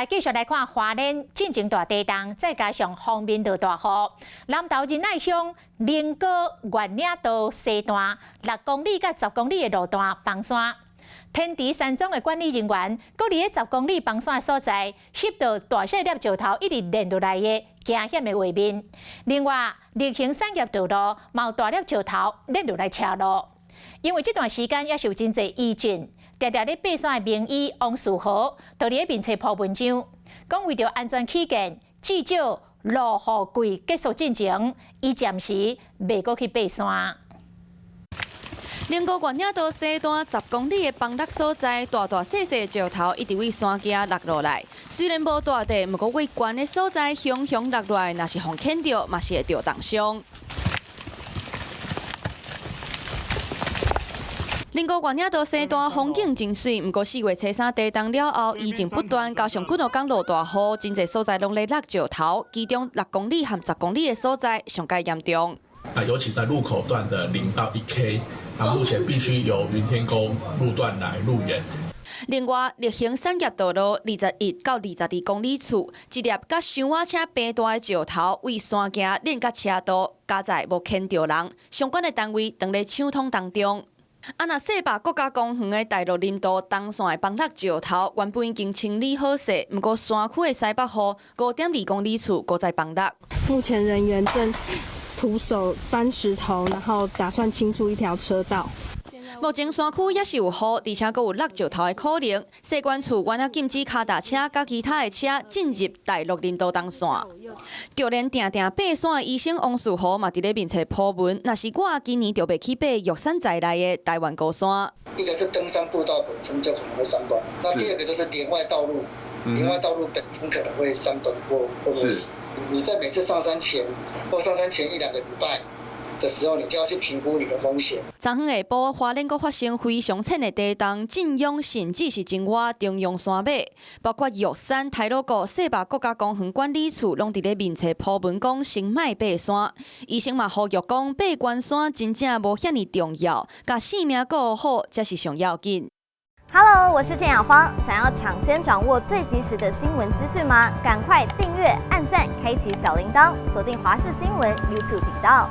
来继续来看花莲进前大地震，再加上方面的大雨。南投仁爱乡林高月岭道西段6公里到10公里的路段崩山，天池山庄的管理人员，搁伫10公里崩山所在，拾到大细粒石头一直连落来的惊险的画面。另外，例行产业道路嘛有大粒石头连落来车路，因为这段时间也受真侪疫情。 常常咧爬山的名医王树豪，就伫面册铺文章，讲为着安全起见，至少落雨季结束进前，伊暂时袂过去爬山。林高月岭道西段10公里的崩落所在，大大细细石头一直为山脚落落来。虽然无大地，不过为悬的所在熊熊落落来，若是风牵着，嘛是会着重伤。 林高月岭道西段风景真水，不过4月初3地震了后，疫情不断，加上几落天落大雨，真侪所在拢咧落石头，其中6公里和10公里的所在上介严重。尤其在路口段的0到1K， 目前必须由云天宫路段来入园。 另外，例行产业道路21到22公里处，一粒甲箱仔车平大的石头为山径连甲车道，加在无牵着人，相关的单位当咧抢通当中。 若西坝国家公园的大陆林道东线的崩落石头，原本已经清理好势，不过山区的西北河5.2公里处再崩落。目前人员正徒手搬石头，然后打算清出一条车道。 目前山区也是有雨，而且阁有落石头的可能。西关处原要禁止脚踏车甲其他的车进入大陆林道东线。就连定定爬山的医生王树豪嘛，伫咧面册铺文，若是我今年就袂去爬玉山在内的台湾高山。一个是登山步道本身就可能会伤断，那第二个就是连外道路，连外道路本身可能会伤断或落死。你在每次上山前或上山前1、2个礼拜。 的时候，你就要去评估你的风险。昨昏下晡，花莲阁发生非常浅的地震，震央甚至是真外中央山尾，包括玉山、太鲁阁、西坝国家公园管理处，拢伫咧面册铺文讲先莫爬山。医生嘛呼吁讲，爬关山真正无遐尼重要，甲性命顾好才是上要紧。 Hello， 我是郑雅芳。想要抢先掌握最及时的新闻资讯吗？赶快订阅、按赞、开启小铃铛，锁定华视新闻 YouTube 频道。